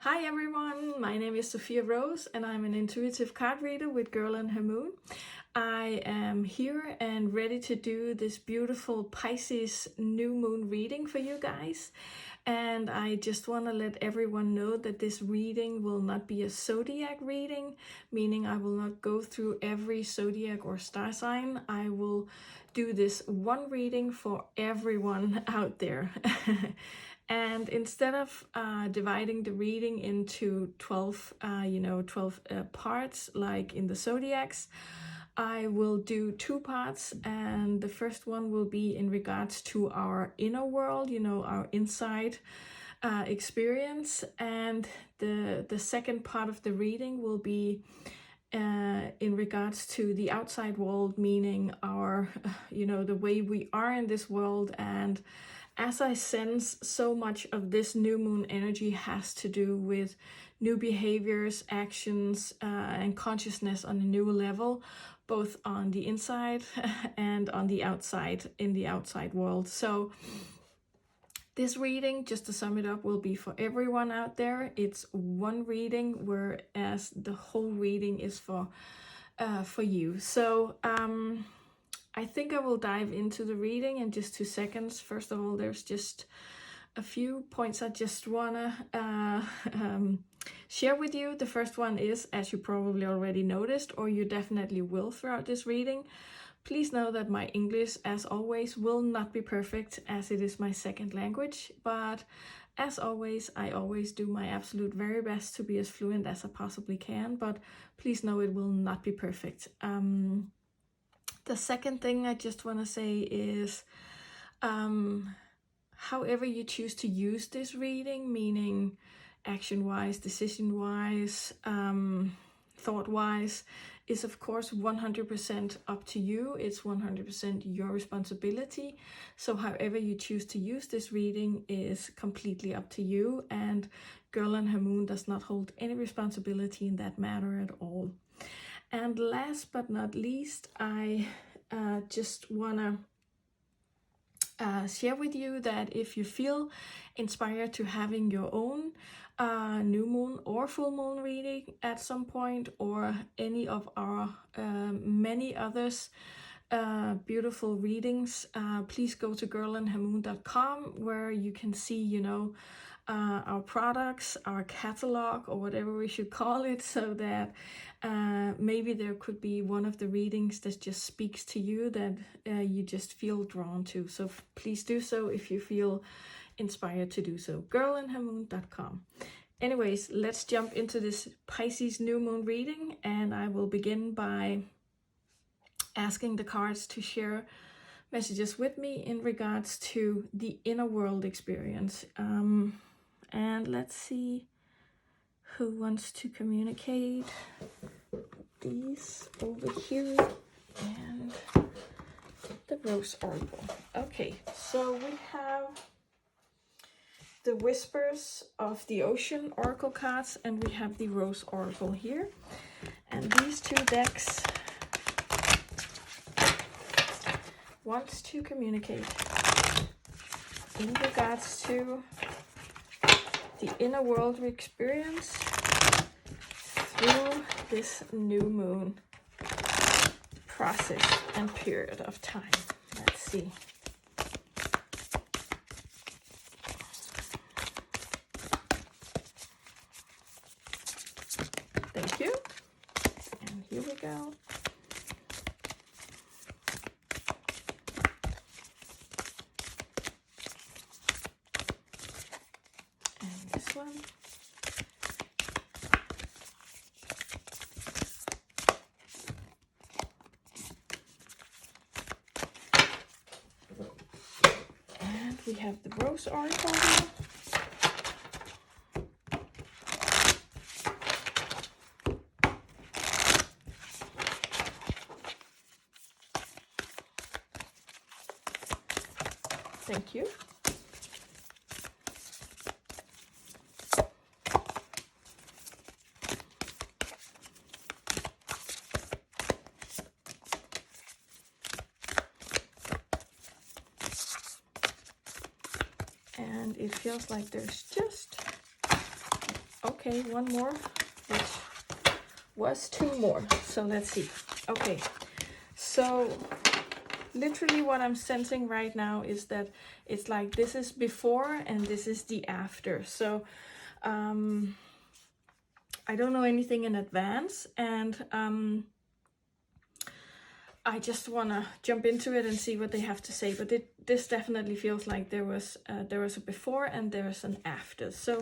Hi everyone, my name is Zofiia Rose and I'm an intuitive card reader with Girl and Her Moon. I am here and ready to do this beautiful Pisces new moon reading for you guys. And I just want to let everyone know that this reading will not be a zodiac reading, meaning I will not go through every zodiac or star sign. I will do this one reading for everyone out there. And instead of dividing the reading into 12 parts like in the Zodiacs, I will do two parts, and the first one will be in regards to our inner world, our inside experience, and the second part of the reading will be in regards to the outside world, meaning our, the way we are in this world. And as I sense, so much of this new moon energy has to do with new behaviors, actions, and consciousness on a new level, both on the inside and on the outside, in the outside world. So this reading, just to sum it up, will be for everyone out there. It's one reading, whereas the whole reading is for you. So I think I will dive into the reading in just 2 seconds. First of all, there's just a few points I just wanna share with you. The first one is, as you probably already noticed, or you definitely will throughout this reading, please know that my English, as always, will not be perfect, as it is my second language. But as always, I always do my absolute very best to be as fluent as I possibly can. But please know it will not be perfect. The second thing I just want to say is, however you choose to use this reading, meaning action-wise, decision-wise, thought-wise, is of course 100% up to you. It's 100% your responsibility. So however you choose to use this reading is completely up to you, and Girl and Her Moon does not hold any responsibility in that matter at all. And last but not least, I just want to share with you that if you feel inspired to having your own new moon or full moon reading at some point, or any of our many others beautiful readings, please go to girlandhermoon.com, where you can see, our products, our catalog, or whatever we should call it, so that maybe there could be one of the readings that just speaks to you, that you just feel drawn to. So please do so if you feel inspired to do so. girlandhermoon.com. Anyways, let's jump into this Pisces new moon reading, and I will begin by asking the cards to share messages with me in regards to the inner world experience. And let's see who wants to communicate. These over here, and the Rose Oracle. Okay, so we have the Whispers of the Ocean Oracle cards, and we have the Rose Oracle here. And these two decks wants to communicate in regards to the inner world experience through this new moon process and period of time. Let's see. Thank you. And here we go. And this one. And we have the Rose Oracle here. Thank you. And it feels like there's just Okay, one more, which was two more. So let's see. Okay, so literally what I'm sensing right now is that it's like this is before and this is the after. So I don't know anything in advance, and I just want to jump into it and see what they have to say. But this definitely feels like there was a before and there's an after. So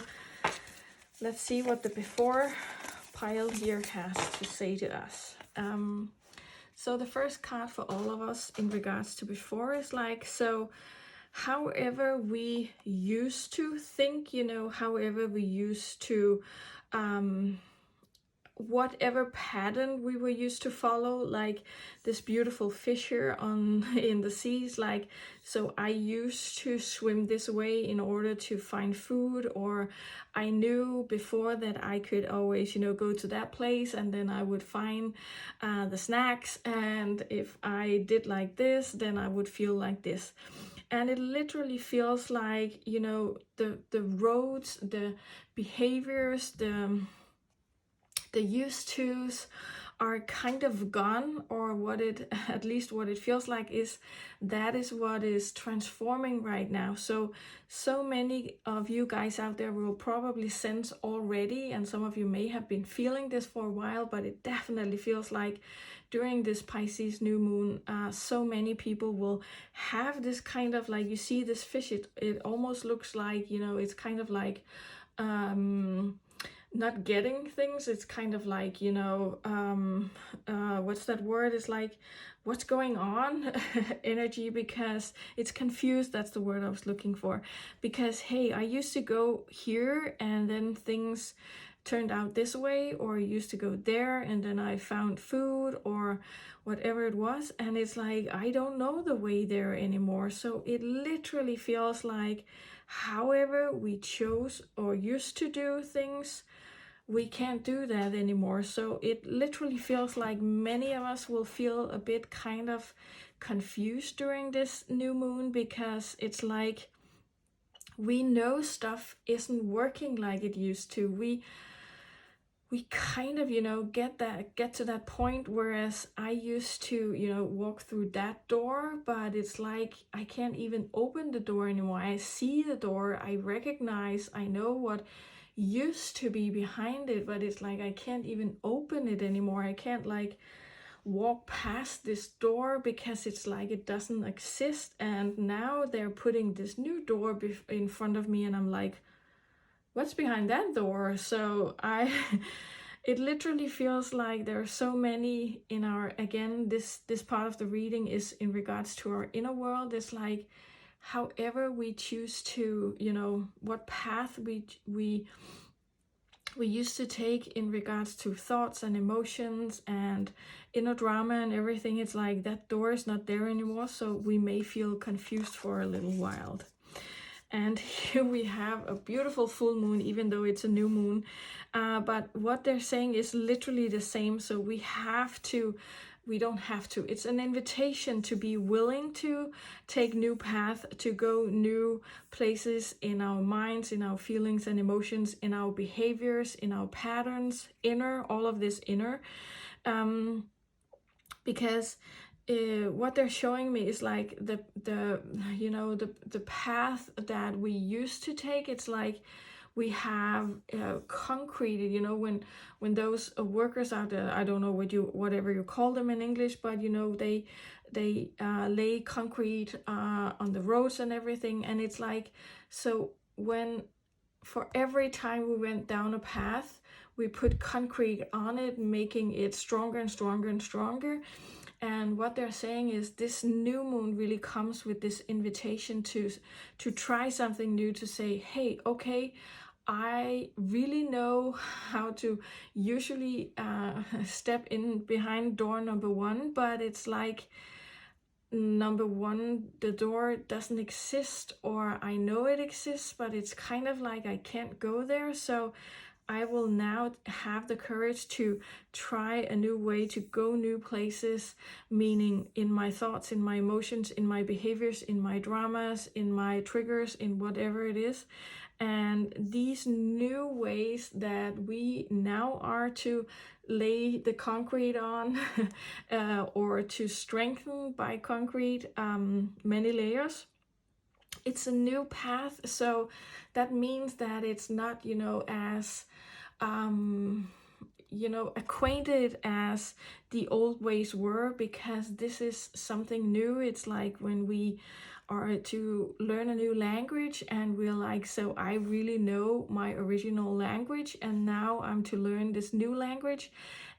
let's see what the before pile here has to say to us. So the first card for all of us in regards to before is like, so however we used to think, you know, however we used to whatever pattern we were used to follow, like this beautiful fish here on in the seas, like, so I used to swim this way in order to find food, or I knew before that I could always, you know, go to that place and then I would find the snacks, and if I did like this then I would feel like this. And it literally feels like, you know, the roads, the behaviors, the used tos are kind of gone, or what it, at least what it feels like is that is what is transforming right now. So many of you guys out there will probably sense already, and some of you may have been feeling this for a while, but it definitely feels like during this Pisces new moon, so many people will have this kind of, like, you see this fish, it almost looks like, you know, it's kind of like not getting things. It's kind of like, you know, what's that word? It's like, what's going on energy, because it's confused. That's the word I was looking for. Because, hey, I used to go here and then things turned out this way, or I used to go there and then I found food or whatever it was, and it's like I don't know the way there anymore. So it literally feels like however we chose or used to do things, we can't do that anymore. So it literally feels like many of us will feel a bit kind of confused during this new moon, because it's like we know stuff isn't working like it used to. We kind of, you know, get to that point, whereas I used to, you know, walk through that door, but it's like I can't even open the door anymore. I see the door, I recognize, I know what used to be behind it, but it's like I can't even open it anymore. I can't like walk past this door because it's like it doesn't exist, and now they're putting this new door in front of me and I'm like, what's behind that door? So it literally feels like there are so many in our, again, this part of the reading is in regards to our inner world. It's like however we choose to, you know, what path we used to take in regards to thoughts and emotions and inner drama and everything, it's like that door is not there anymore, so we may feel confused for a little while. And here we have a beautiful full moon, even though it's a new moon. But what they're saying is literally the same. So we don't have to. It's an invitation to be willing to take new path, to go new places in our minds, in our feelings and emotions, in our behaviors, in our patterns, inner, all of this inner. Because what they're showing me is like the you know, the path that we used to take. It's like we have concrete, you know, when those workers out there, I don't know whatever you call them in English, but you know, they lay concrete on the roads and everything, and it's like, so when for every time we went down a path, we put concrete on it, making it stronger and stronger and stronger. And what they're saying is this new moon really comes with this invitation to try something new, to say, hey, okay, I really know how to usually step in behind door number one, but it's like number one, the door doesn't exist, or I know it exists, but it's kind of like I can't go there. So I will now have the courage to try a new way, to go new places, meaning in my thoughts, in my emotions, in my behaviors, in my dramas, in my triggers, in whatever it is. And these new ways that we now are to lay the concrete on or to strengthen by concrete many layers. It's a new path, so that means that it's not, as acquainted as the old ways were, because this is something new. It's like when we are to learn a new language and we're like, so I really know my original language and now I'm to learn this new language,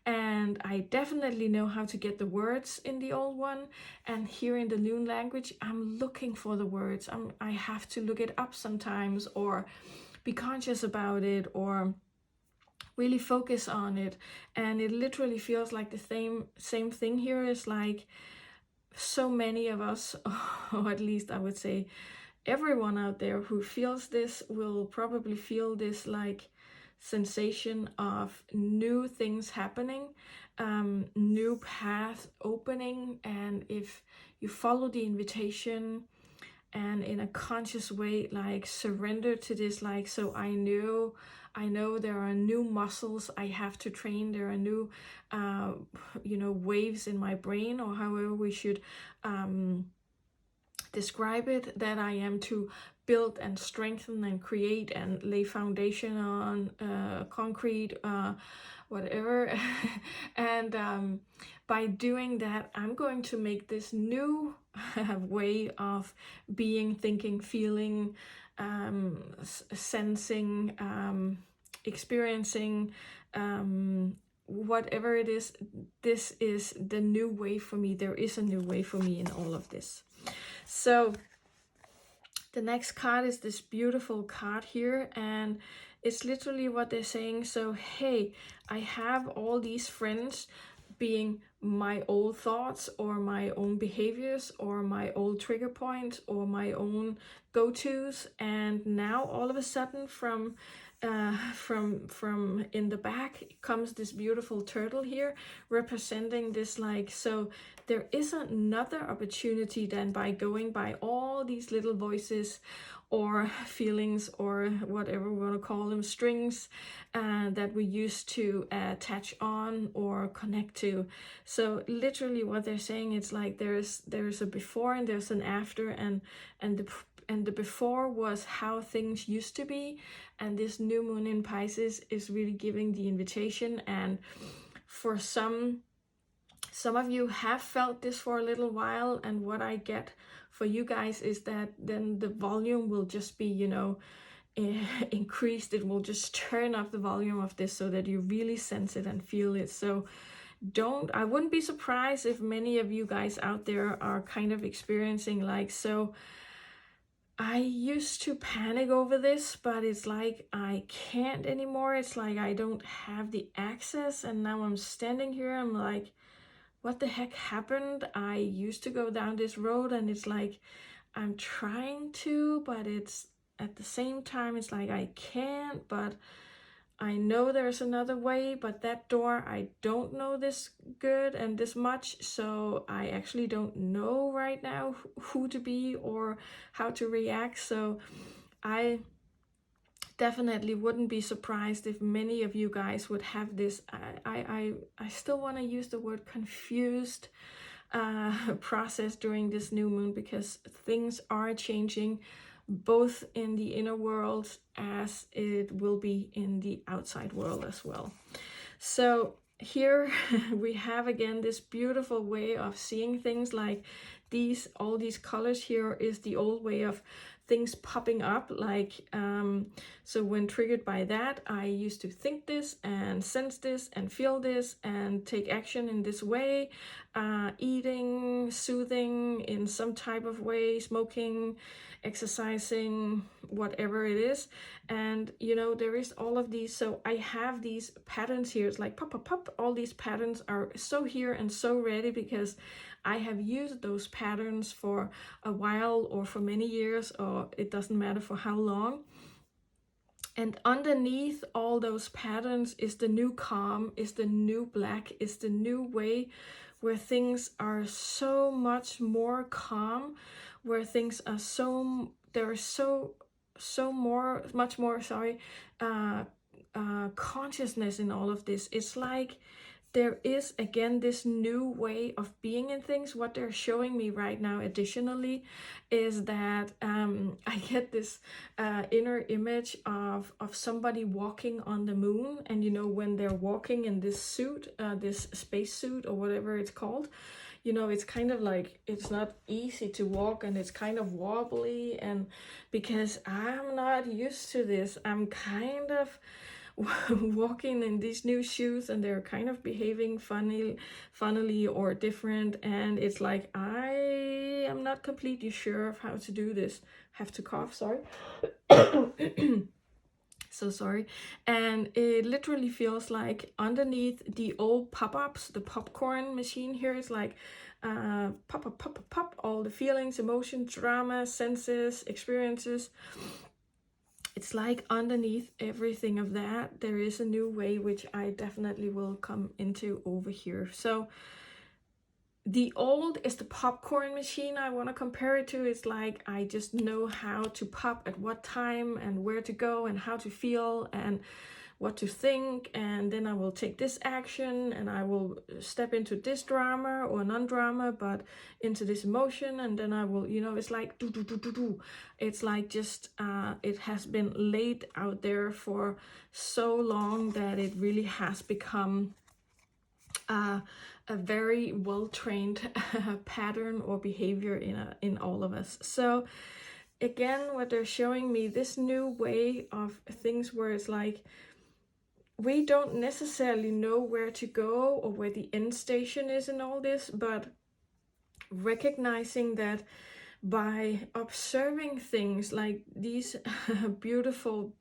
and I definitely know how to get the words in the old one, and here in the new language I'm looking for the words. I have to look it up sometimes, or be conscious about it, or really focus on it. And it literally feels like the same thing here. Is like so many of us, or at least I would say everyone out there who feels this will probably feel this like sensation of new things happening, new path opening. And if you follow the invitation and in a conscious way, like surrender to this, like, so I know there are new muscles I have to train. There are new, waves in my brain, or however we should describe it, that I am to build and strengthen and create and lay foundation on concrete, whatever. And by doing that, I'm going to make this new way of being, thinking, feeling, sensing, experiencing, whatever it is. This is the new way for me. There is a new way for me in all of this. So the next card is this beautiful card here, and it's literally what they're saying. So, hey, I have all these friends, being my old thoughts or my own behaviors or my old trigger points or my own go-tos, and now all of a sudden from in the back comes this beautiful turtle here, representing this, like, so there is another opportunity then, by going by all these little voices or feelings or whatever we want to call them, strings that we used to attach on or connect to. So literally what they're saying, it's like there's a before and there's an after, and the before was how things used to be, and this new moon in Pisces is really giving the invitation. And for some of you have felt this for a little while, and what I get for you guys is that then the volume will just be, increased. It will just turn up the volume of this so that you really sense it and feel it. So I wouldn't be surprised if many of you guys out there are kind of experiencing like, so I used to panic over this, but it's like I can't anymore. It's like I don't have the access, and now I'm standing here, I'm like, what the heck happened? I used to go down this road, and it's like I'm trying to, but it's at the same time it's like I can't, but I know there's another way, but that door I don't know this good and this much, so I actually don't know right now who to be or how to react. So I definitely wouldn't be surprised if many of you guys would have this. I still want to use the word confused process during this new moon, because things are changing both in the inner world as it will be in the outside world as well. So here we have again this beautiful way of seeing things, like all these colors here is the old way of things popping up, like so when triggered by that, I used to think this and sense this and feel this and take action in this way, eating, soothing in some type of way, smoking, exercising, whatever it is. And there is all of these, so I have these patterns here. It's like pop pop pop, all these patterns are so here and so ready, because I have used those patterns for a while or for many years, or it doesn't matter for how long. And underneath all those patterns is the new calm, is the new black, is the new way where things are so much more calm, where things are so much more, sorry, consciousness in all of this. It's like there is again this new way of being in things. What they're showing me right now additionally is that I get this inner image of somebody walking on the moon, and you know, when they're walking in this suit, this space suit or whatever it's called, you know, it's kind of like, it's not easy to walk, and it's kind of wobbly, and because I'm not used to this, I'm kind of walking in these new shoes, and they're kind of behaving funnily or different, and it's like I am not completely sure of how to do this. Have to cough, sorry. So sorry. And it literally feels like underneath the old pop-ups, the popcorn machine here is like pop, pop, pop, pop, pop, all the feelings, emotions, drama, senses, experiences. It's like underneath everything of that, there is a new way, which I definitely will come into over here. So the old is the popcorn machine I want to compare it to. It's like I just know how to pop at what time and where to go and how to feel and what to think, and then I will take this action and I will step into this drama or non-drama, but into this emotion, and then I will, you know, it's like do. It's like just it has been laid out there for so long that it really has become a very well-trained pattern or behavior in all of us. So again, what they're showing me, this new way of things where it's like we don't necessarily know where to go or where the end station is in all this, but recognizing that by observing things like these beautiful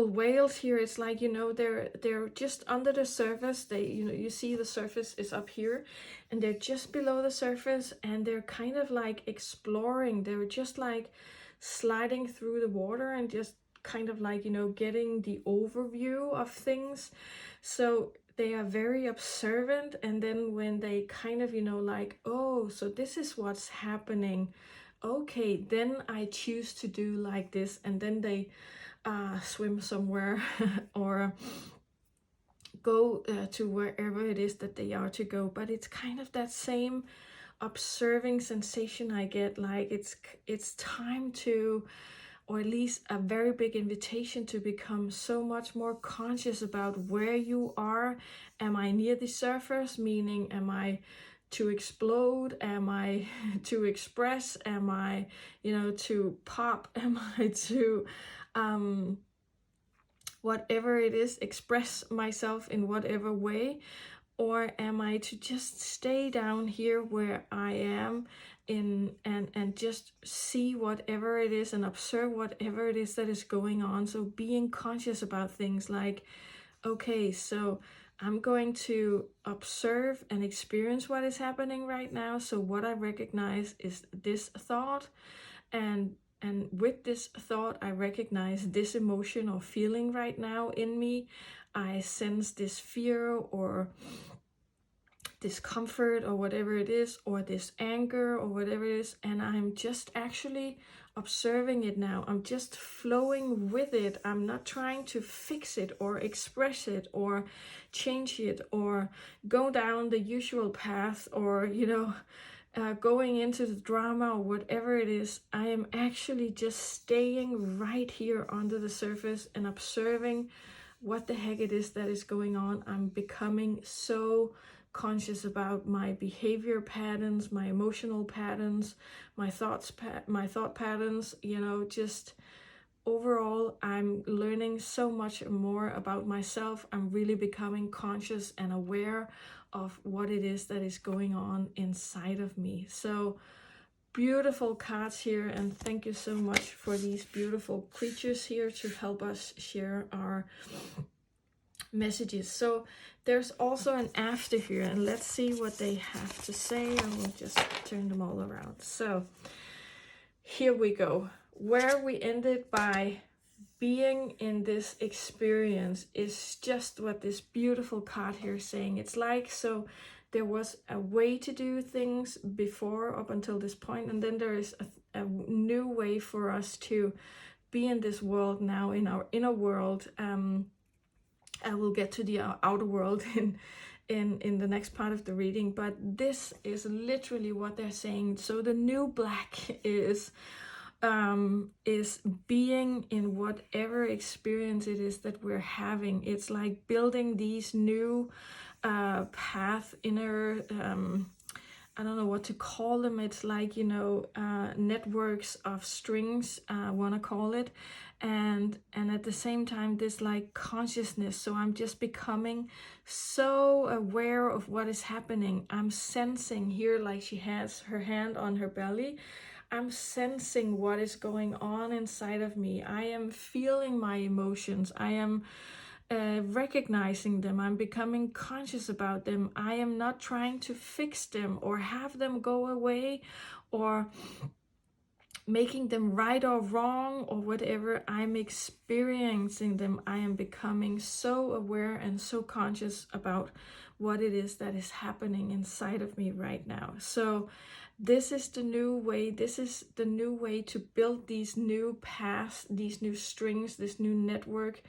whales here, it's like, you know, they're just under the surface. They, you know, you see the surface is up here, and they're just below the surface, and they're kind of like exploring. They're just like sliding through the water and just kind of like, you know, getting the overview of things. So they are very observant, and then when they kind of, you know, like, oh, so this is what's happening, okay, then I choose to do like this, and then they swim somewhere or go to wherever it is that they are to go. But it's kind of that same observing sensation I get, like it's time to, or at least a very big invitation to become so much more conscious about where you are. Am I near the surface? Meaning, am I to explode? Am I to express? Am I, you know, to pop? Am I to whatever it is, express myself in whatever way? Or am I to just stay down here where I am and just see whatever it is and observe whatever it is that is going on? So being conscious about things like, okay, so I'm going to observe and experience what is happening right now. So what I recognize is this thought, and with this thought I recognize this emotion or feeling right now in me. I sense this fear or discomfort or whatever it is, or this anger or whatever it is, and I'm just actually observing it now. I'm just flowing with it. I'm not trying to fix it or express it or change it or go down the usual path, or, you know, going into the drama or whatever it is. I am actually just staying right here under the surface and observing what the heck it is that is going on. I'm becoming so conscious about my behavior patterns, my emotional patterns, my thought patterns, you know, just overall I'm learning so much more about myself. I'm really becoming conscious and aware of what it is that is going on inside of me. So beautiful cards here, and thank you so much for these beautiful creatures here to help us share our messages. So there's also an after here, and let's see what they have to say. I will just turn them all around. So here we go. Where we ended by being in this experience is just what this beautiful card here is saying. It's like, so there was a way to do things before up until this point, and then there is a new way for us to be in this world now, in our inner world. I will get to the outer world in the next part of the reading, but this is literally what they're saying. So the new black is being in whatever experience it is that we're having. It's like building these new path, inner, I don't know what to call them. It's like, you know, networks of strings, I want to call it. And at the same time, this like consciousness. So I'm just becoming so aware of what is happening. I'm sensing here, like she has her hand on her belly. I'm sensing what is going on inside of me. I am feeling my emotions. I am recognizing them. I'm becoming conscious about them. I am not trying to fix them or have them go away or making them right or wrong or whatever. I'm experiencing them. I am becoming so aware and so conscious about what it is that is happening inside of me right now. So this is the new way. This is the new way to build these new paths, these new strings, this new network.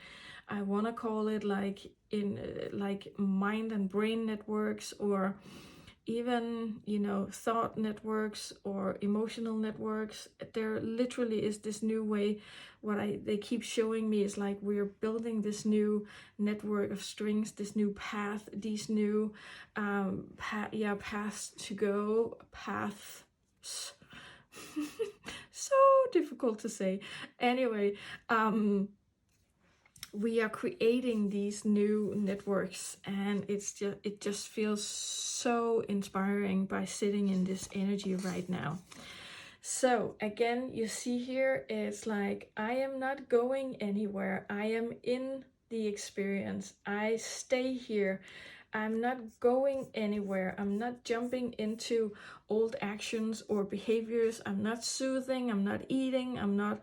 I want to call it like like mind and brain networks, or even, you know, thought networks or emotional networks. There literally is this new way. What they keep showing me is like we're building this new network of strings, this new path, these new paths to go, paths. So difficult to say. Anyway, we are creating these new networks, and it just feels so inspiring by sitting in this energy right now. So again, you see here, it's like I am not going anywhere. I am in the experience. I stay here. I'm not going anywhere. I'm not jumping into old actions or behaviors. I'm not soothing. I'm not eating. I'm not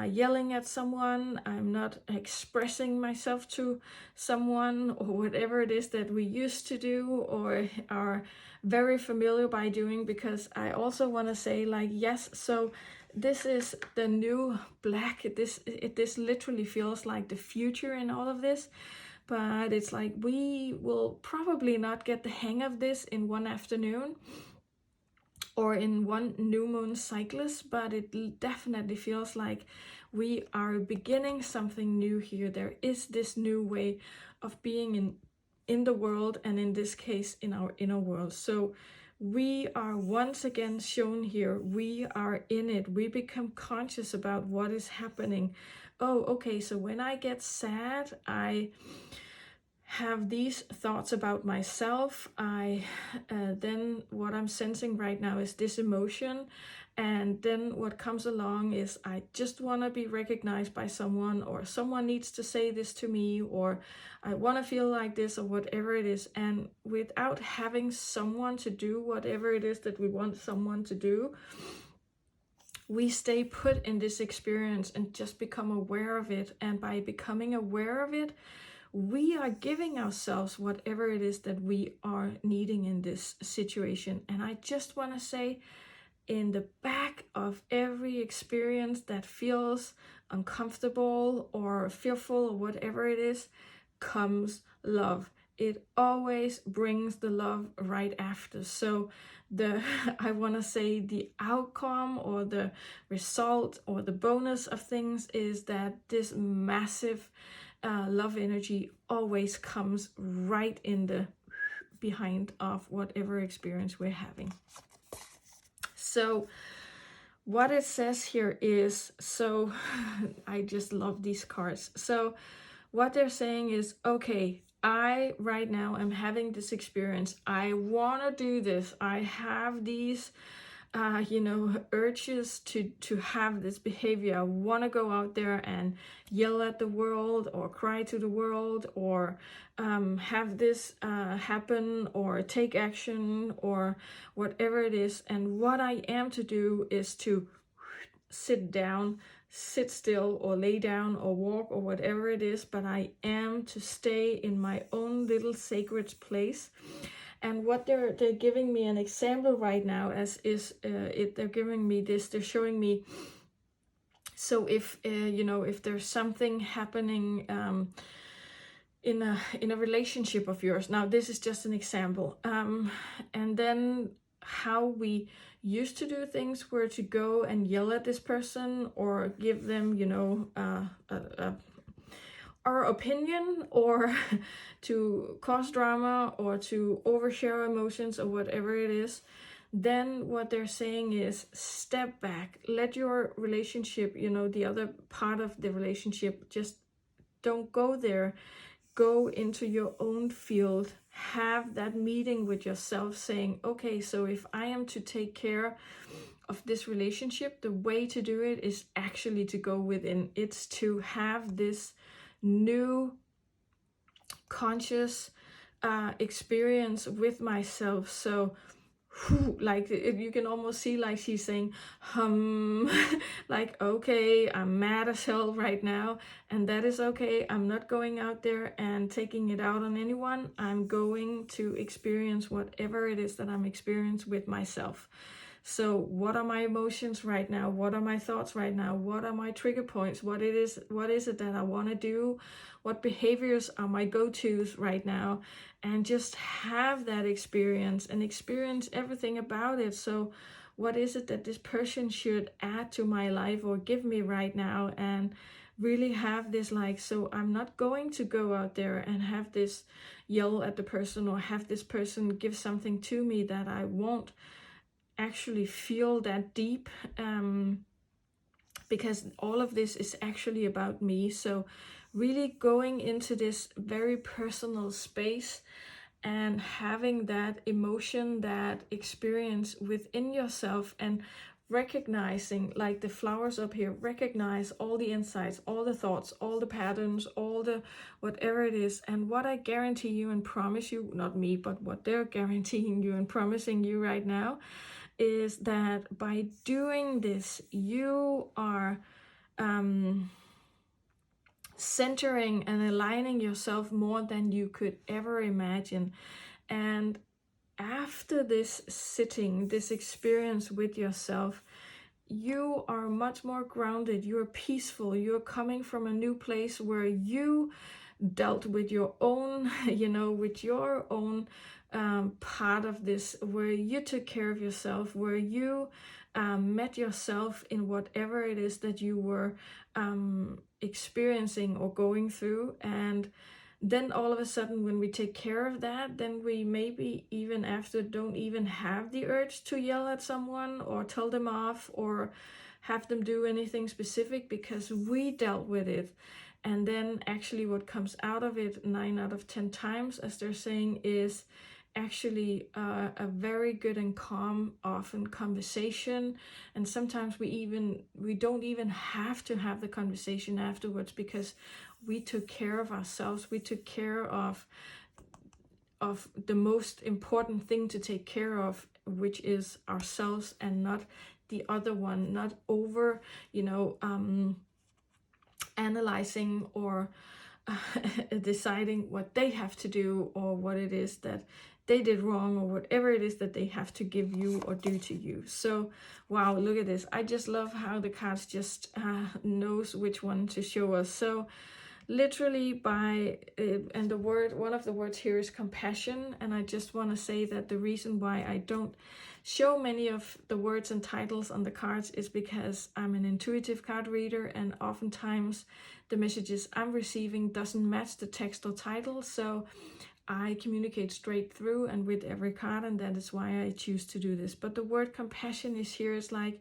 yelling at someone. I'm not expressing myself to someone, or whatever it is that we used to do or are very familiar by doing. Because I also want to say, like, yes, so this is the new black. This literally feels like the future in all of this. But it's like we will probably not get the hang of this in one afternoon or in one new moon cyclus, but it definitely feels like we are beginning something new here. There is this new way of being in the world, and in this case in our inner world. So we are once again shown here, we are in it. We become conscious about what is happening. Oh, okay, so when I get sad, I have these thoughts about myself. Then what I'm sensing right now is this emotion, and then what comes along is I just want to be recognized by someone, or someone needs to say this to me, or I want to feel like this, or whatever it is. And without having someone to do whatever it is that we want someone to do, we stay put in this experience and just become aware of it. And by becoming aware of it, we are giving ourselves whatever it is that we are needing in this situation. And I just want to say, in the back of every experience that feels uncomfortable or fearful or whatever it is, comes love. It always brings the love right after. So I want to say the outcome or the result or the bonus of things is that this massive love energy always comes right in the behind of whatever experience we're having. So what it says here is, so I just love these cards. So what they're saying is, okay, I right now am having this experience. I want to do this. I have these urges to have this behavior. I want to go out there and yell at the world or cry to the world, or have this happen, or take action, or whatever it is. And what I am to do is to sit down, sit still, or lay down, or walk, or whatever it is, but I am to stay in my own little sacred place. And what they're giving me an example right now as is they're giving me this, they're showing me, so if you know, if there's something happening in a relationship of yours, now this is just an example, and then how we used to do things were to go and yell at this person or give them, you know, our opinion, or to cause drama, or to overshare emotions, or whatever it is. Then what they're saying is step back, let your relationship, you know, the other part of the relationship, just don't go there. Go into your own field, have that meeting with yourself saying, okay, so if I am to take care of this relationship, the way to do it is actually to go within. It's to have this new conscious experience with myself. So like you can almost see like she's saying like, okay, I'm mad as hell right now, and that is okay. I'm not going out there and taking it out on anyone. I'm going to experience whatever it is that I'm experiencing with myself. So what are my emotions right now? What are my thoughts right now? What are my trigger points? What is it that I want to do? What behaviors are my go-tos right now? And just have that experience and experience everything about it. So what is it that this person should add to my life or give me right now? And really have this like, so I'm not going to go out there and have this yell at the person, or have this person give something to me that I won't actually feel that deep, because all of this is actually about me. So really going into this very personal space and having that emotion, that experience within yourself, and recognizing, like the flowers up here, recognize all the insights, all the thoughts, all the patterns, all the whatever it is. And what I guarantee you and promise you, not me, but what they're guaranteeing you and promising you right now, is that by doing this, you are centering and aligning yourself more than you could ever imagine. And after this sitting, this experience with yourself, you are much more grounded, you're peaceful, you're coming from a new place where you dealt with your own, you know, with your own part of this, where you took care of yourself, where you met yourself in whatever it is that you were experiencing or going through. And then all of a sudden, when we take care of that, then we maybe even after don't even have the urge to yell at someone or tell them off or have them do anything specific, because we dealt with it. And then actually what comes out of it 9 out of 10 times, as they're saying, is actually a very good and calm, often conversation. And sometimes we don't even have to have the conversation afterwards, because we took care of ourselves. We took care of the most important thing to take care of, which is ourselves, and not the other one, not over, you know, analyzing or deciding what they have to do, or what it is that they did wrong, or whatever it is that they have to give you or do to you. So wow, look at this. I just love how the cards just knows which one to show us. So literally by and the word, one of the words here is compassion. And I just want to say that the reason why I don't show many of the words and titles on the cards is because I'm an intuitive card reader, and oftentimes the messages I'm receiving doesn't match the text or title. So I communicate straight through and with every card, and that is why I choose to do this. But the word compassion is here is like,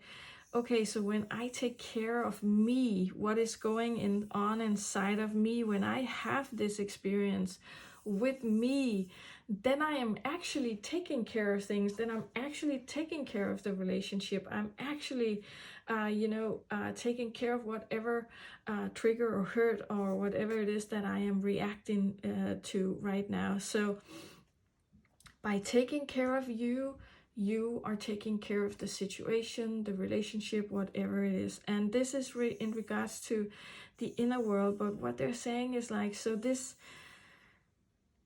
okay, so when I take care of me, what is going on inside of me, when I have this experience with me, then I am actually taking care of things. Then I'm actually taking care of the relationship. I'm actually, taking care of whatever trigger or hurt or whatever it is that I am reacting to right now. So by taking care of you, you are taking care of the situation, the relationship, whatever it is. And this is in regards to the inner world. But what they're saying is like, so this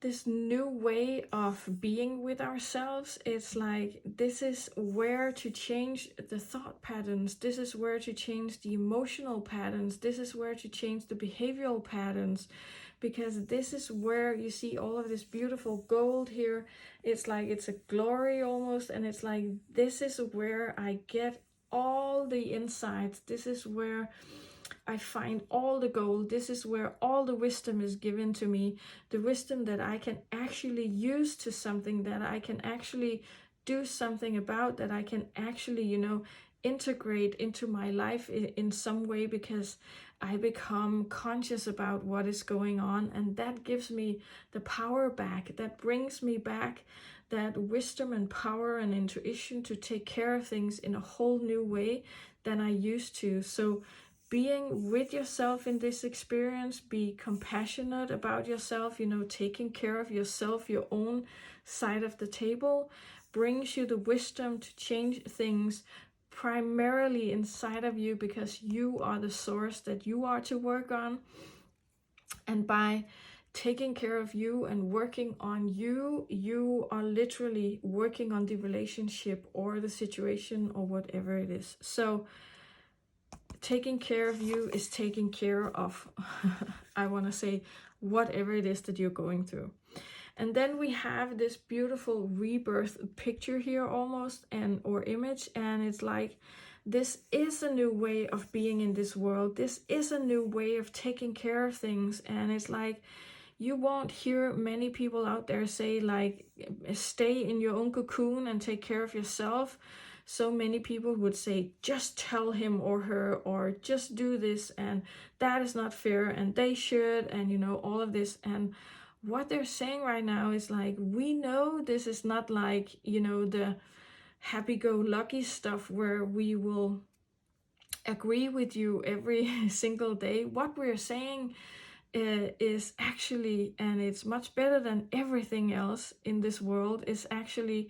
this new way of being with ourselves. It's like this is where to change the thought patterns, this is where to change the emotional patterns, this is where to change the behavioral patterns, because this is where you see all of this beautiful gold here. It's like it's a glory almost, and it's like this is where I get all the insights, this is where I find all the gold. This is where all the wisdom is given to me. The wisdom that I can actually use to something, that I can actually do something about, that I can actually, integrate into my life in some way, because I become conscious about what is going on. And that gives me the power back. That brings me back that wisdom and power and intuition to take care of things in a whole new way than I used to. So being with yourself in this experience, be compassionate about yourself, taking care of yourself, your own side of the table, brings you the wisdom to change things primarily inside of you, because you are the source that you are to work on. And by taking care of you and working on you, you are literally working on the relationship or the situation or whatever it is. So taking care of you is taking care of, I want to say, whatever it is that you're going through. And then we have this beautiful rebirth picture here almost, or image, and it's like, this is a new way of being in this world. This is a new way of taking care of things. And it's like, you won't hear many people out there say like, stay in your own cocoon and take care of yourself. So many people would say, just tell him or her, or just do this, and that is not fair, and they should, and all of this. And what they're saying right now is like, we know this is not like, the happy-go-lucky stuff where we will agree with you every single day. What we're saying is actually, and it's much better than everything else in this world, is actually,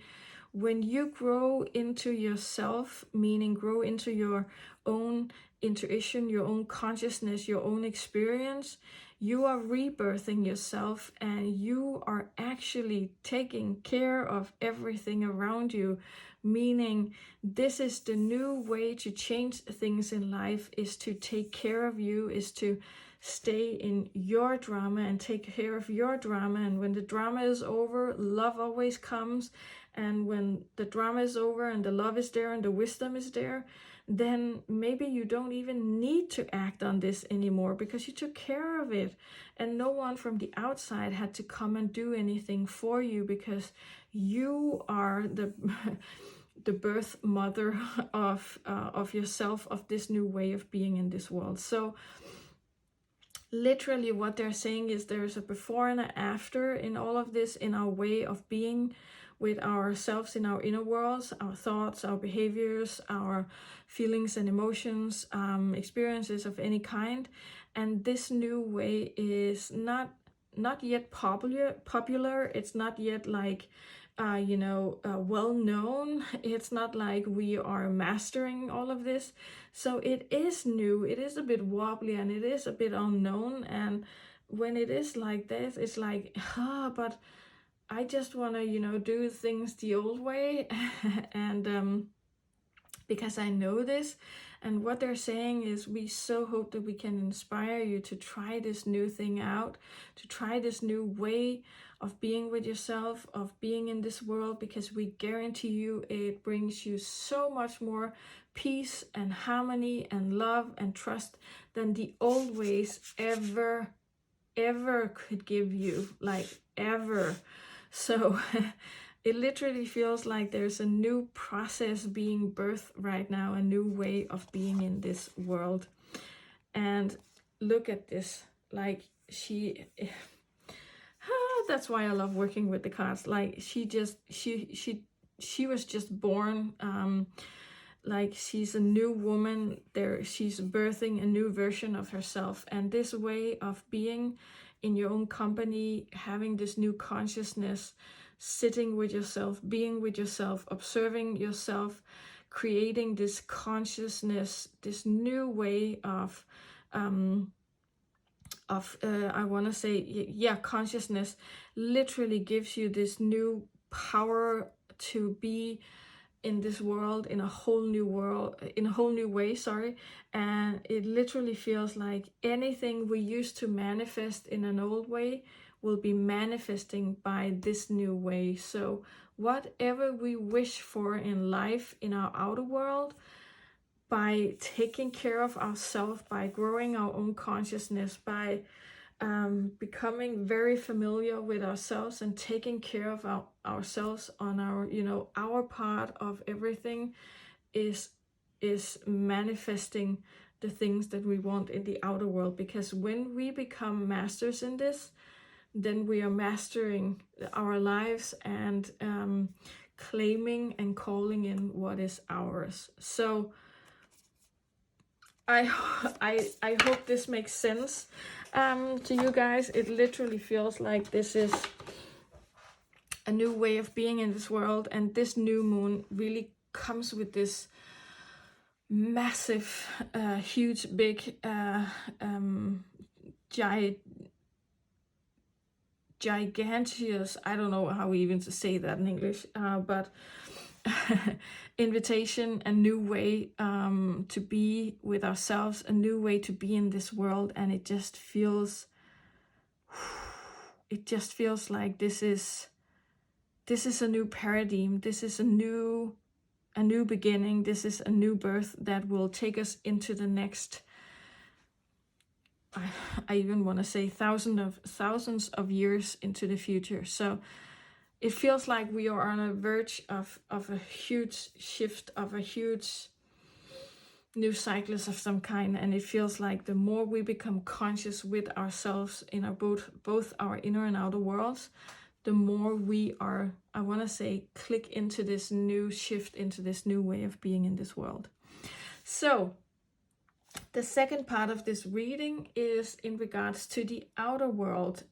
when you grow into yourself, meaning grow into your own intuition, your own consciousness, your own experience, you are rebirthing yourself, and you are actually taking care of everything around you. Meaning, this is the new way to change things in life, is to take care of you, is to stay in your drama and take care of your drama. And when the drama is over, love always comes. And when the drama is over and the love is there and the wisdom is there, then maybe you don't even need to act on this anymore, because you took care of it, and no one from the outside had to come and do anything for you, because you are the the birth mother of yourself, of this new way of being in this world. So literally what they're saying is there's a before and an after in all of this, in our way of being with ourselves, in our inner worlds, our thoughts, our behaviors, our feelings and emotions, experiences of any kind. And this new way is not yet popular. It's not yet like well known. It's not like we are mastering all of this. So it is new, it is a bit wobbly, and it is a bit unknown. And when it is like this, it's like, but I just want to, do things the old way. And because I know this. And what they're saying is, we so hope that we can inspire you to try this new thing out, to try this new way of being with yourself, of being in this world, because we guarantee you it brings you so much more peace and harmony and love and trust than the old ways ever could give you, like ever. So it literally feels like there's a new process being birthed right now, a new way of being in this world. And look at this, like that's why I love working with the cards. Like she was just born, like she's a new woman there, she's birthing a new version of herself. And this way of being in your own company, having this new consciousness, sitting with yourself, being with yourself, observing yourself, creating this consciousness, this new way of of I want to say, yeah, consciousness literally gives you this new power to be in this world in a whole new world, in a whole new way, sorry. And it literally feels like anything we used to manifest in an old way will be manifesting by this new way. So whatever we wish for in life, in our outer world, by taking care of ourselves, by growing our own consciousness, by becoming very familiar with ourselves and taking care of ourselves on our, our part of everything is manifesting the things that we want in the outer world. Because when we become masters in this, then we are mastering our lives and claiming and calling in what is ours. So I hope this makes sense to you guys. It literally feels like this is a new way of being in this world, and this new moon really comes with this massive, huge, big, giganteous, I don't know how even to say that in English, but invitation, a new way to be with ourselves, a new way to be in this world. And it just feels like this is a new paradigm. This is a new beginning. This is a new birth that will take us into the next, I even want to say thousands of years into the future. So it feels like we are on a verge of a huge shift, of a huge new cycles of some kind. And it feels like the more we become conscious with ourselves in our both our inner and outer worlds, the more we are, I want to say, click into this new shift, into this new way of being in this world. So the second part of this reading is in regards to the outer world.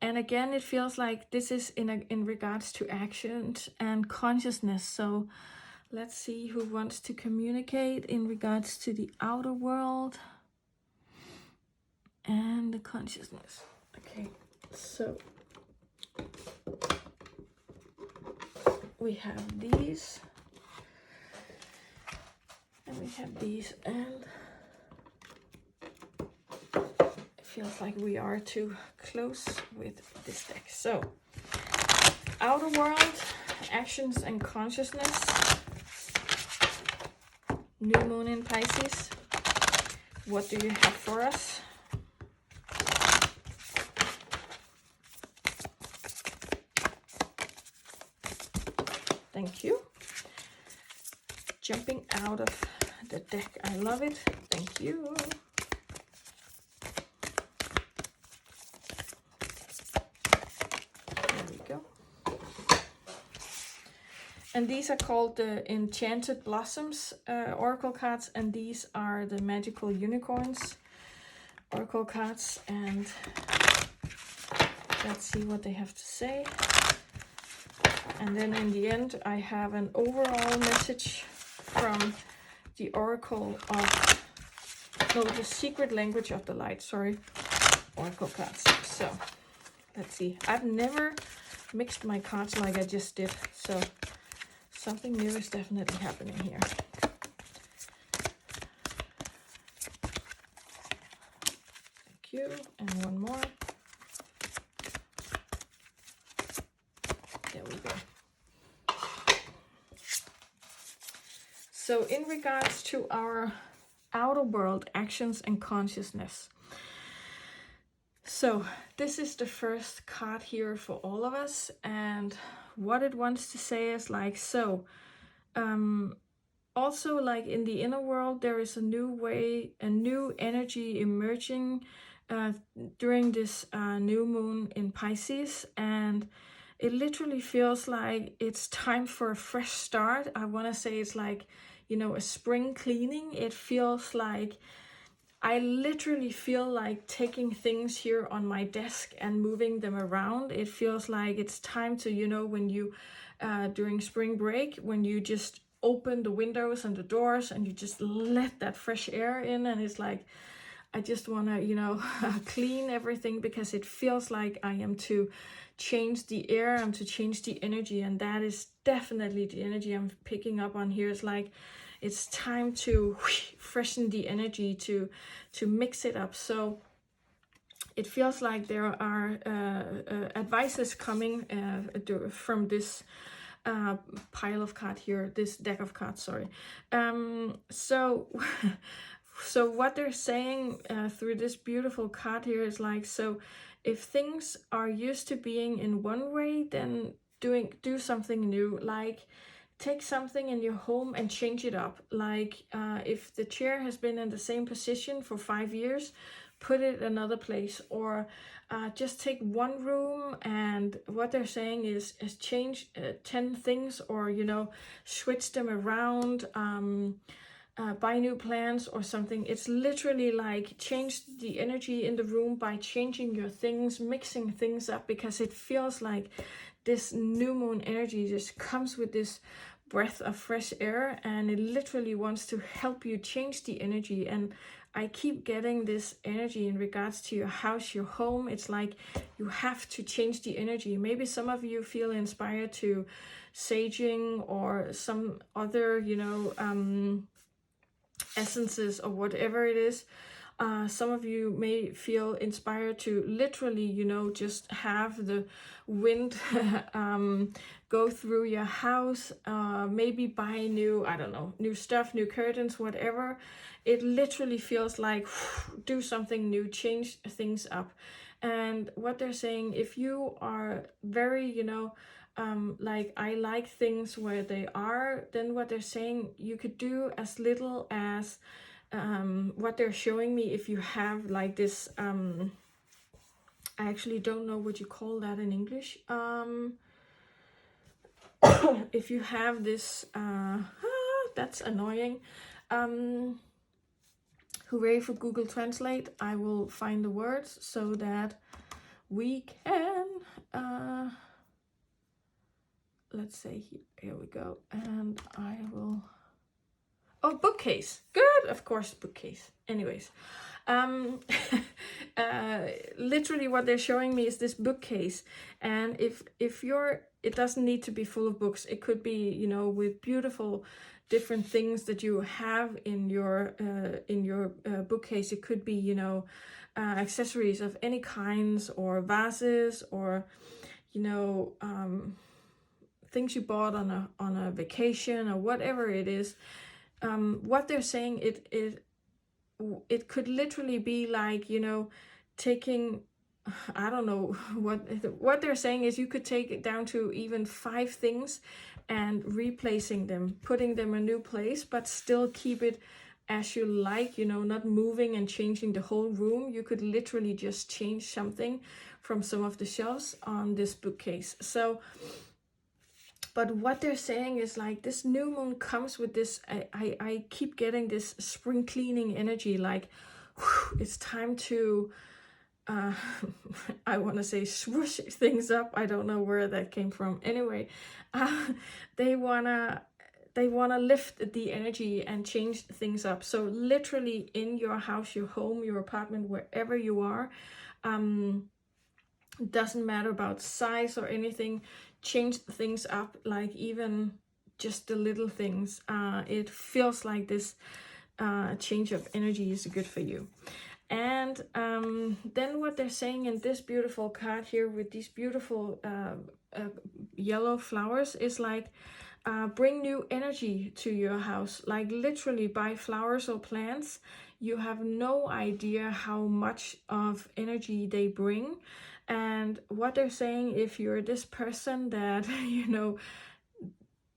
And again, it feels like this is in regards to actions and consciousness. So let's see who wants to communicate in regards to the outer world and the consciousness. Okay, so we have these, and we have these, and feels like we are too close with this deck. So, outer world, actions and consciousness, new moon in Pisces. What do you have for us? Thank you. Jumping out of the deck. I love it. Thank you. And these are called the Enchanted Blossoms Oracle cards, and these are the Magical Unicorns Oracle cards. And let's see what they have to say. And then in the end, I have an overall message from the Oracle of, no, the Secret Language of the Light, sorry, Oracle cards. So let's see. I've never mixed my cards like I just did, so something new is definitely happening here. Thank you. And one more. There we go. So in regards to our outer world, actions and consciousness. So this is the first card here for all of us, and what it wants to say is like, so also like in the inner world, there is a new way, a new energy emerging during this new moon in Pisces, and it literally feels like it's time for a fresh start. I want to say it's like, you know, a spring cleaning. It feels like, I literally feel like taking things here on my desk and moving them around. It feels like it's time to, you know, when you, during spring break, when you just open the windows and the doors and you just let that fresh air in, and it's like, I just want to, you know, clean everything, because it feels like I am to change the air, I'm to change the energy, and that is definitely the energy I'm picking up on here. It's like it's time to freshen the energy, to mix it up. So it feels like there are advices coming from this pile of cards here, this deck of cards, sorry. So so what they're saying through this beautiful card here is like, so if things are used to being in one way, then do something new. Like take something in your home and change it up. Like if the chair has been in the same position for 5 years, put it another place, or just take one room, and what they're saying is change 10 things, or, you know, switch them around, buy new plants or something. It's literally like change the energy in the room by changing your things, mixing things up, because it feels like this new moon energy just comes with this breath of fresh air, and it literally wants to help you change the energy. And I keep getting this energy in regards to your house, your home. It's like you have to change the energy. Maybe some of you feel inspired to saging or some other, you know, essences or whatever it is. Some of you may feel inspired to literally, you know, just have the wind go through your house, maybe buy new, I don't know, new stuff, new curtains, whatever. It literally feels like do something new, change things up. And what they're saying, if you are very, you know, like I like things where they are, then what they're saying, you could do as little as what they're showing me. If you have like this, I actually don't know what you call that in English. If you have this, that's annoying. Hooray for Google Translate. I will find the words so that we can, let's say, here we go. And I will, oh, bookcase. Good, of course, bookcase. Anyways, literally what they're showing me is this bookcase. And if you're, it doesn't need to be full of books. It could be, you know, with beautiful different things that you have in your bookcase. It could be, you know, accessories of any kinds, or vases, or, you know, things you bought on a vacation, or whatever it is. What they're saying, it could literally be like, you know, taking, I don't know, what they're saying is you could take it down to even 5 things and replacing them, putting them in a new place, but still keep it as you like, you know, not moving and changing the whole room. You could literally just change something from some of the shelves on this bookcase. So, but what they're saying is like this new moon comes with this, I keep getting this spring cleaning energy, like whew, it's time to, I want to say swoosh things up. I don't know where that came from. Anyway, they wanna lift the energy and change things up. So literally in your house, your home, your apartment, wherever you are, doesn't matter about size or anything, change things up, like even just the little things. It feels like this change of energy is good for you. And then what they're saying in this beautiful card here with these beautiful yellow flowers is like, bring new energy to your house. Like literally buy flowers or plants. You have no idea how much of energy they bring. And what they're saying, if you're this person that, you know,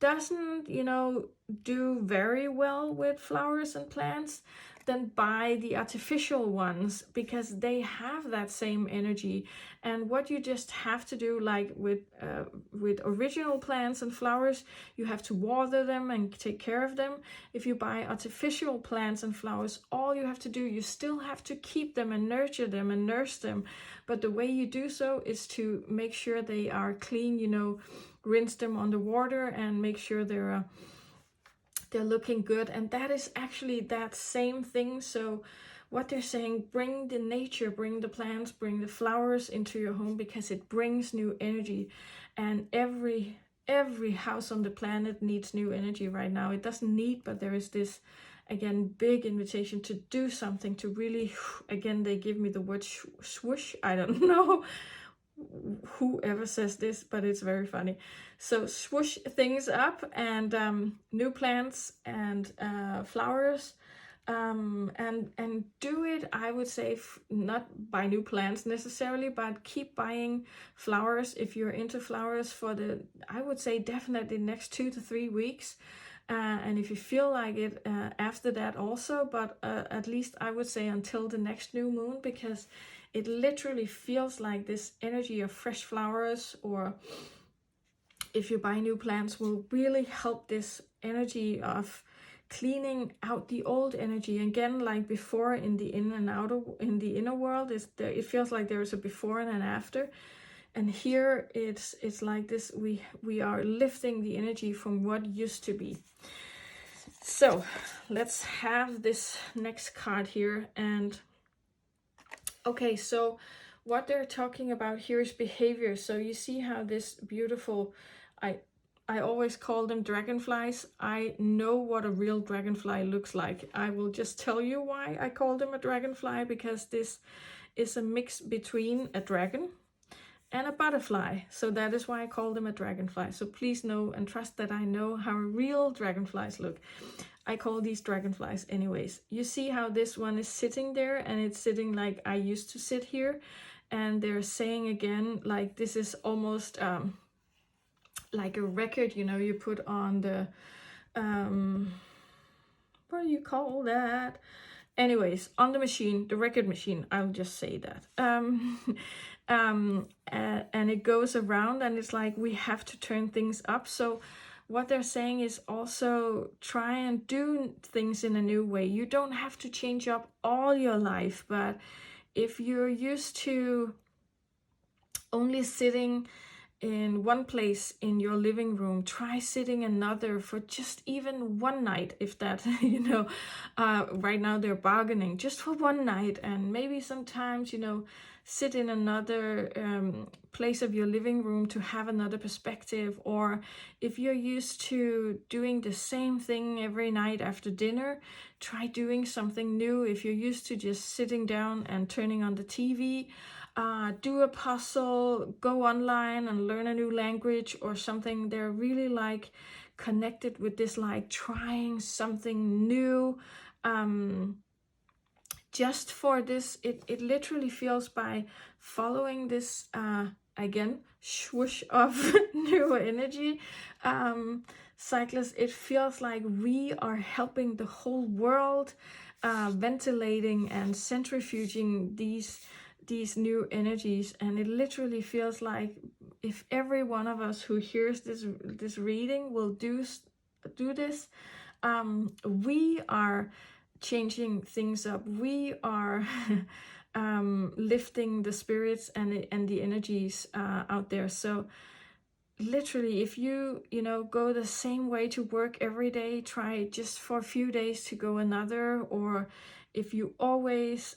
doesn't, you know, do very well with flowers and plants, then buy the artificial ones, because they have that same energy. And what you just have to do, like with original plants and flowers, you have to water them and take care of them. If you buy artificial plants and flowers, all you have to do, you still have to keep them and nurture them and nurse them. But the way you do so is to make sure they are clean, you know, rinse them under water and make sure they're looking good. And that is actually that same thing. So what they're saying, bring the nature, bring the plants, bring the flowers into your home, because it brings new energy. And every house on the planet needs new energy right now. It doesn't need, but there is this, again, big invitation to do something, to really, again, they give me the word swoosh. I don't know whoever says this, but it's very funny. So swoosh things up, and new plants and flowers, and do it, I would say, not buy new plants necessarily, but keep buying flowers if you're into flowers for the, I would say, definitely next 2 to 3 weeks. And if you feel like it, after that also, but at least I would say until the next new moon, because it literally feels like this energy of fresh flowers, or if you buy new plants, will really help this energy of cleaning out the old energy. Again, like before, in the inner world, is there, it feels like there is a before and an after. And here it's like this, we are lifting the energy from what used to be. So let's have this next card here. And okay, so what they're talking about here is behavior. So you see how this beautiful, I always call them dragonflies. I know what a real dragonfly looks like. I will just tell you why I call them a dragonfly, because this is a mix between a dragon and a butterfly. So that is why I call them a dragonfly. So please know and trust that I know how real dragonflies look. I call these dragonflies anyways. You see how this one is sitting there, and it's sitting like I used to sit here. And they're saying again, like this is almost like a record, you know, you put on the, what do you call that? Anyways, on the machine, the record machine, I'll just say that. And it goes around, and it's like we have to turn things up. So what they're saying is also try and do things in a new way. You don't have to change up all your life, but if you're used to only sitting in one place in your living room, try sitting another for just even one night, if that, you know, right now they're bargaining just for one night. And maybe sometimes, you know, sit in another place of your living room to have another perspective. Or if you're used to doing the same thing every night after dinner, try doing something new. If you're used to just sitting down and turning on the TV, do a puzzle, go online and learn a new language or something. They're really like connected with this, like trying something new. Just for this, it literally feels by following this, again, swoosh of new energy cycles, it feels like we are helping the whole world, ventilating and centrifuging these new energies. And it literally feels like if every one of us who hears this reading will do this, we are changing things up. We are lifting the spirits and the energies out there. So literally, if you go the same way to work every day, try just for a few days to go another. Or if you always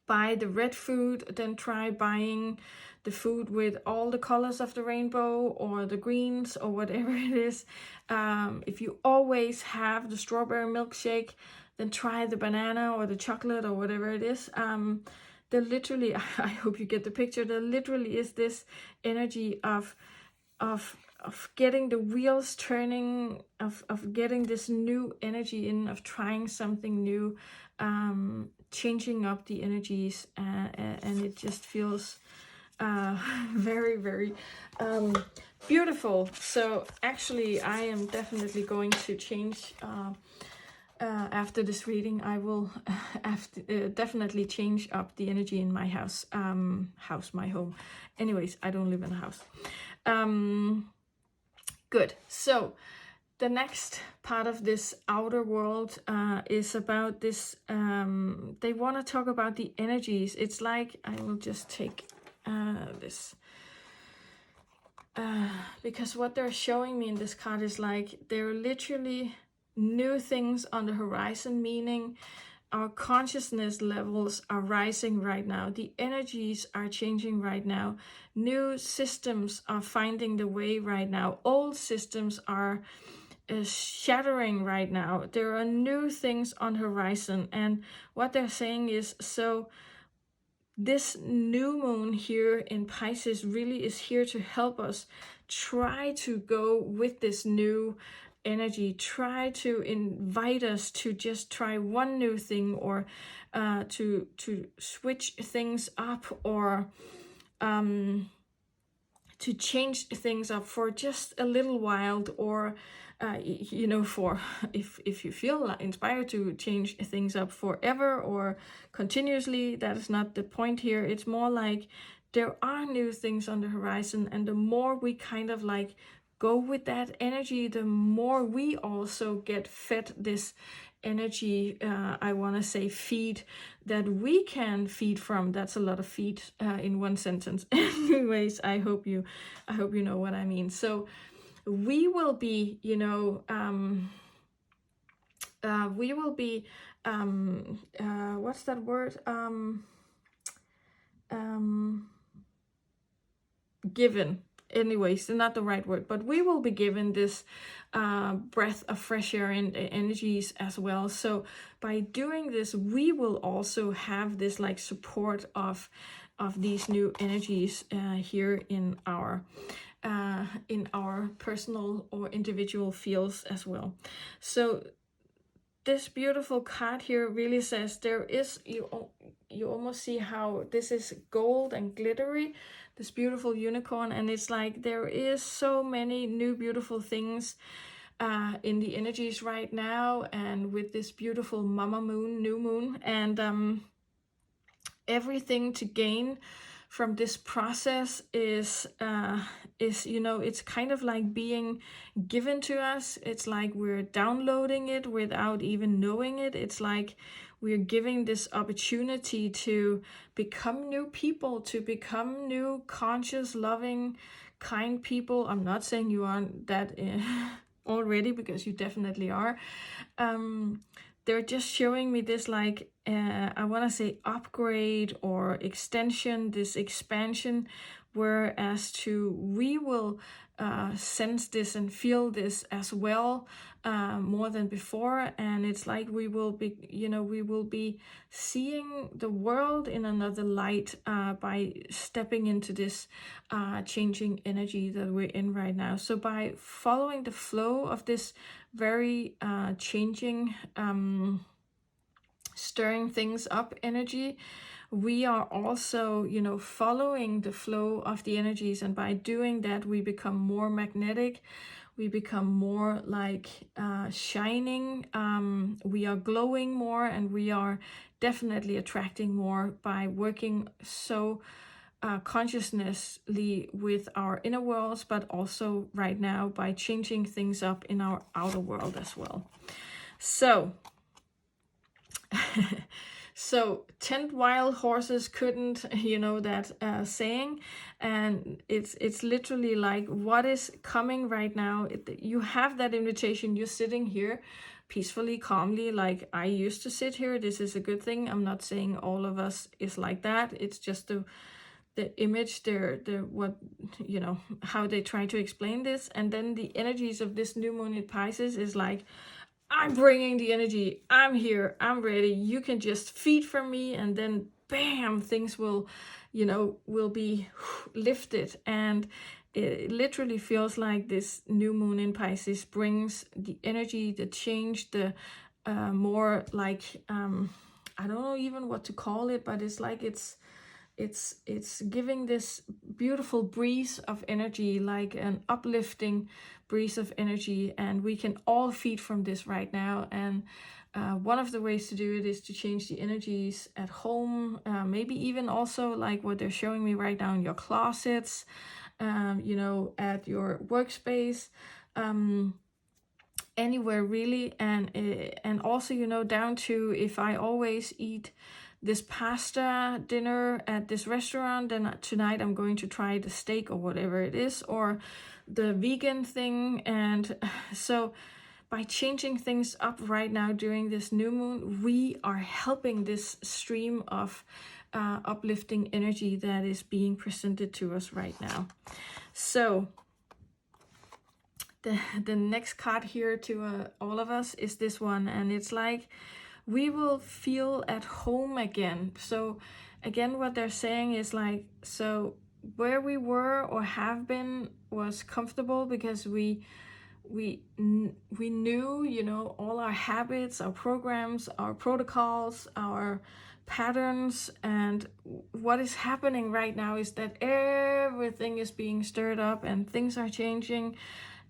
buy the red food, then try buying the food with all the colors of the rainbow, or the greens, or whatever it is. If you always have the strawberry milkshake, then try the banana or the chocolate or whatever it is. There literally, I hope you get the picture, there literally is this energy of getting the wheels turning, of getting this new energy in, of trying something new, changing up the energies, and it just feels very, very beautiful. So actually, I am definitely going to change after this reading. I will definitely change up the energy in my house, my home. Anyways, I don't live in a house. Good. So the next part of this outer world is about this. They want to talk about the energies. It's like, I will just take this. Because what they're showing me in this card is like, there are literally new things on the horizon, meaning our consciousness levels are rising right now. The energies are changing right now. New systems are finding the way right now. Old systems are shattering right now. There are new things on the horizon. And what they're saying is, so this new moon here in Pisces really is here to help us try to go with this new energy, try to invite us to just try one new thing, or to switch things up, or to change things up for just a little while, or for if you feel inspired to change things up forever or continuously. That is not the point here. It's more like there are new things on the horizon, and the more we kind of like go with that energy, the more we also get fed this energy. I want to say feed, that we can feed from. That's a lot of feed in one sentence. Anyways, I hope you know what I mean. So we will be, we will be, what's that word? Given. Anyways, not the right word, but we will be given this breath of fresh air and energies as well. So by doing this, we will also have this like support of these new energies here in our personal or individual fields as well. So this beautiful card here really says there is, you almost see how this is gold and glittery, this beautiful unicorn, and it's like there is so many new beautiful things in the energies right now, and with this beautiful mama moon, new moon, and everything to gain from this process is it's kind of like being given to us. It's like we're downloading it without even knowing it. It's like we're giving this opportunity to become new people, to become new, conscious, loving, kind people. I'm not saying you aren't that already, because you definitely are. They're just showing me this like, I want to say upgrade or extension, this expansion, whereas we will sense this and feel this as well, more than before. And it's like we will be seeing the world in another light by stepping into this changing energy that we're in right now. So by following the flow of this very changing, stirring things up energy, we are also following the flow of the energies, and by doing that we become more magnetic, we become more like shining, we are glowing more, and we are definitely attracting more by working so consciously with our inner worlds, but also right now by changing things up in our outer world as well. So so 10 wild horses couldn't, that saying, and it's literally like what is coming right now. You have that invitation. You're sitting here peacefully, calmly, like I used to sit here. This is a good thing. I'm not saying all of us is like that. It's just the image, how they try to explain this. And then the energies of this new moon in Pisces is like, I'm bringing the energy, I'm here, I'm ready, you can just feed from me, and then bam, things will be lifted. And it literally feels like this new moon in Pisces brings the energy, the change, the more like, I don't know even what to call it, but it's like it's giving this beautiful breeze of energy, like an uplifting breeze of energy, and we can all feed from this right now. And one of the ways to do it is to change the energies at home, maybe even also like what they're showing me right now in your closets, at your workspace, anywhere really. And also down to, if I always eat this pasta dinner at this restaurant, then tonight I'm going to try the steak or whatever it is, or the vegan thing. And so by changing things up right now during this new moon, we are helping this stream of uplifting energy that is being presented to us right now. So the next card here to all of us is this one, and it's like we will feel at home again. So again, what they're saying is like, so where we were or have been was comfortable because we knew, you know, all our habits, our programs, our protocols, our patterns. And what is happening right now is that everything is being stirred up and things are changing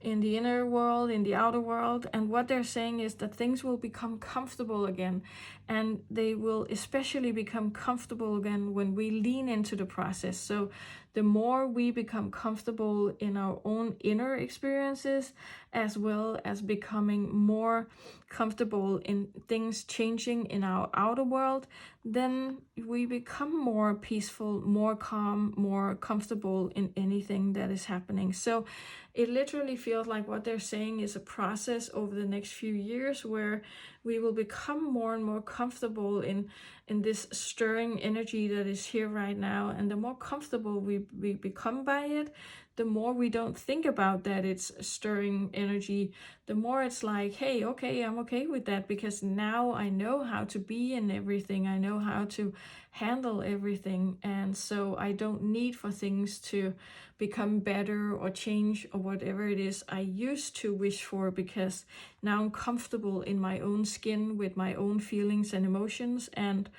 in the inner world, in the outer world. And what they're saying is that things will become comfortable again, and they will especially become comfortable again when we lean into the process. So the more we become comfortable in our own inner experiences, as well as becoming more comfortable in things changing in our outer world, then we become more peaceful, more calm, more comfortable in anything that is happening. So it literally feels like what they're saying is a process over the next few years where we will become more and more comfortable in this stirring energy that is here right now. And the more comfortable we become by it, the more we don't think about that it's stirring energy, the more it's like, hey, okay, I'm okay with that, because now I know how to be in everything. I know how to handle everything. And so I don't need for things to become better or change or whatever it is I used to wish for, because now I'm comfortable in my own skin with my own feelings and emotions, and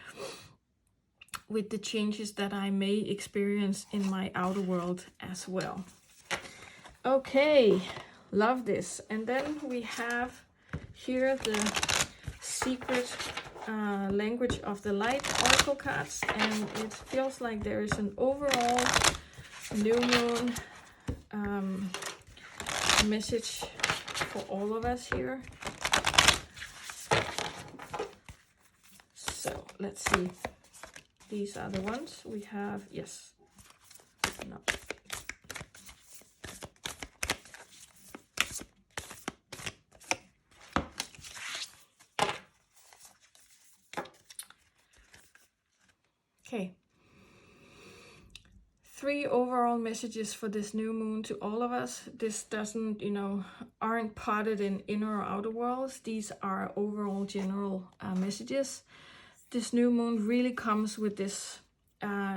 with the changes that I may experience in my outer world as well. Okay, love this. And then we have here the secret language of the light oracle cards, and it feels like there is an overall new moon message for all of us here. So let's see. These are the ones we have. Yes. No. Okay. 3 overall messages for this new moon to all of us. This doesn't, aren't potted in inner or outer worlds. These are overall general messages. This new moon really comes with this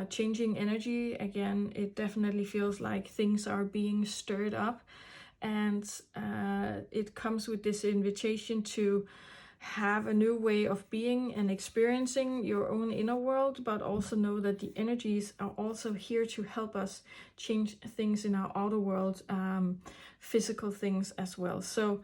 changing energy. Again, it definitely feels like things are being stirred up, and it comes with this invitation to have a new way of being and experiencing your own inner world, but also know that the energies are also here to help us change things in our outer world, physical things as well. So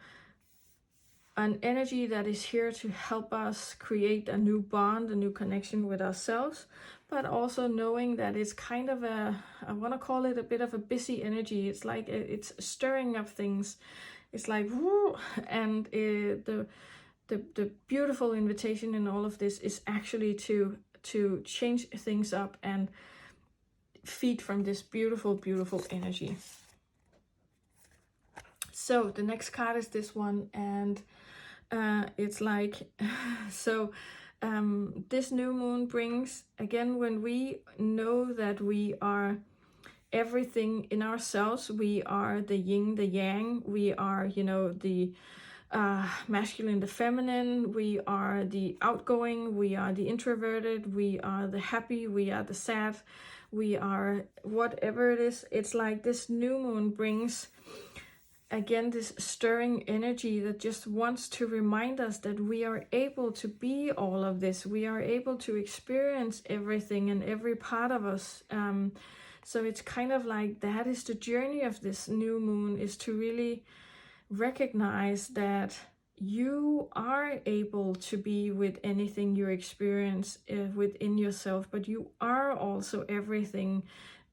an energy that is here to help us create a new bond, a new connection with ourselves, but also knowing that it's kind of I want to call it a bit of a busy energy. It's like it's stirring up things. It's like, whoo, and the beautiful invitation in all of this is actually to change things up and feed from this beautiful, beautiful energy. So the next card is this one, and it's like, so this new moon brings, again, when we know that we are everything in ourselves, we are the yin, the yang, we are, the masculine, the feminine, we are the outgoing, we are the introverted, we are the happy, we are the sad, we are whatever it is. It's like this new moon brings, again, this stirring energy that just wants to remind us that we are able to be all of this. We are able to experience everything and every part of us. So it's kind of like that is the journey of this new moon, is to really recognize that you are able to be with anything you experience within yourself, but you are also everything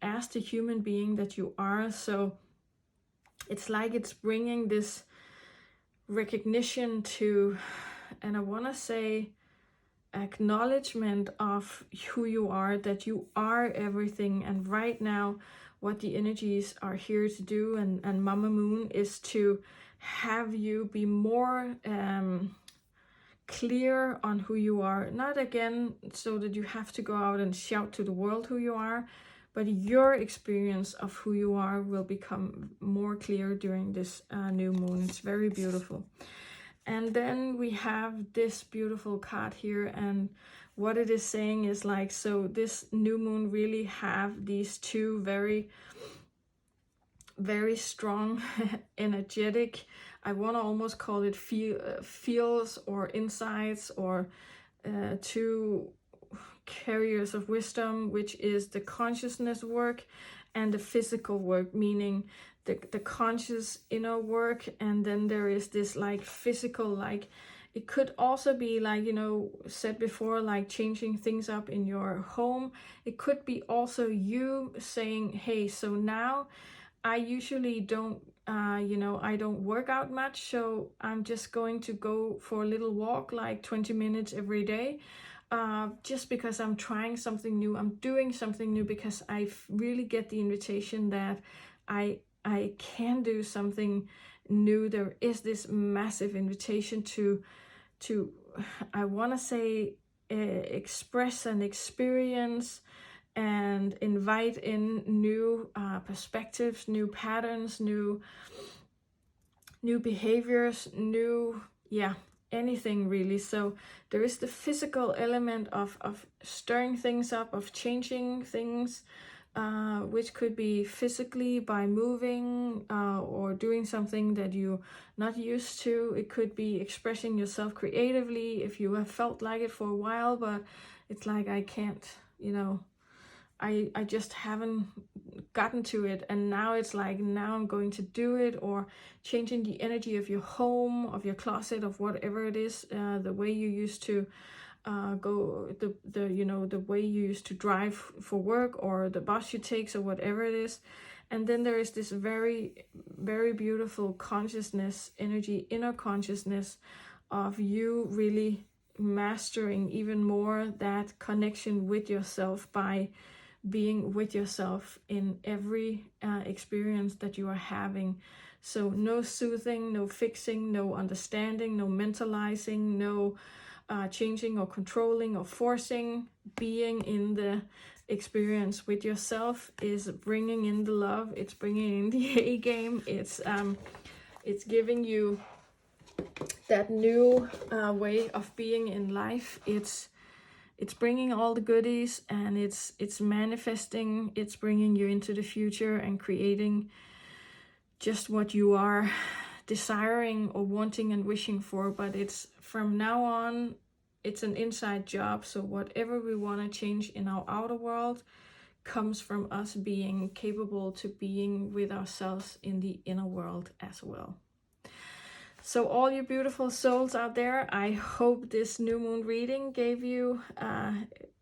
as the human being that you are. So it's like it's bringing this recognition to, and I want to say acknowledgement of who you are, that you are everything. And right now what the energies are here to do, and Mama Moon is to have you be more clear on who you are. Not again so that you have to go out and shout to the world who you are, but your experience of who you are will become more clear during this new moon. It's very beautiful. And then we have this beautiful card here, and what it is saying is like, so this new moon really have these two very, very strong, energetic, I want to almost call it feels or insights, or two carriers of wisdom, which is the consciousness work and the physical work, meaning the conscious inner work, and then there is this like physical, like it could also be like, you know, said before, like changing things up in your home. It could be also you saying, hey, so now I usually don't you know, I don't work out much, so I'm just going to go for a little walk, like 20 minutes every day, just because I'm trying something new, I'm doing something new, because I really get the invitation that I can do something new. There is this massive invitation to I want to say express and experience and invite in new perspectives, new patterns, new behaviors, new, yeah, anything really. So there is the physical element of stirring things up, of changing things, which could be physically by moving or doing something that you're not used to. It could be expressing yourself creatively if you have felt like it for a while, but it's like, I can't, you know, I just haven't gotten to it, and now it's like, now I'm going to do it. Or changing the energy of your home, of your closet, of whatever it is, the way you used to go, the you know, the way you used to drive for work, or the bus you take, or whatever it is. And then there is this very, very beautiful consciousness energy, inner consciousness of you really mastering even more that connection with yourself by being with yourself in every experience that you are having. So no soothing, no fixing, no understanding, no mentalizing, no changing or controlling or forcing. Being in the experience with yourself is bringing in the love. It's bringing in the A game. It's giving you that new way of being in life. It's bringing all the goodies, and it's manifesting. It's bringing you into the future and creating just what you are desiring or wanting and wishing for. But it's from now on, it's an inside job. So whatever we want to change in our outer world comes from us being capable to being with ourselves in the inner world as well. So all you beautiful souls out there, I hope this new moon reading gave you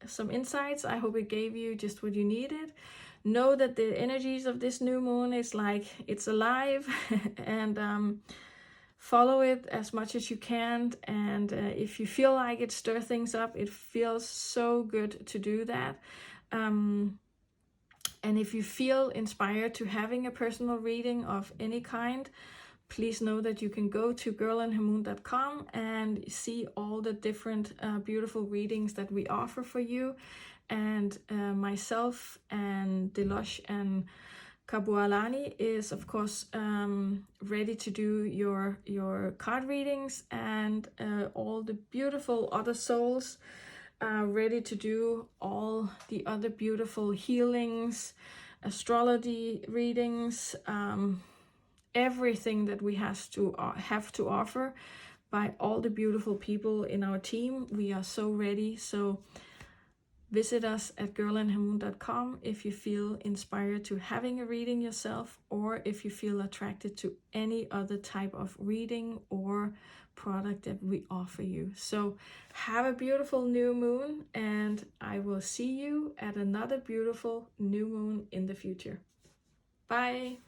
some insights. I hope it gave you just what you needed. Know that the energies of this new moon is like, it's alive, and follow it as much as you can. And if you feel like it, stir things up. It feels so good to do that. And if you feel inspired to having a personal reading of any kind, please know that you can go to girlandhermoon.com and see all the different beautiful readings that we offer for you. And myself and Deloche and Kabualani is, of course, ready to do your card readings, and all the beautiful other souls ready to do all the other beautiful healings, astrology readings, everything that we have to offer by all the beautiful people in our team. We are so ready. So visit us at girlandhermoon.com if you feel inspired to having a reading yourself, or if you feel attracted to any other type of reading or product that we offer you. So have a beautiful new moon, and I will see you at another beautiful new moon in the future. Bye.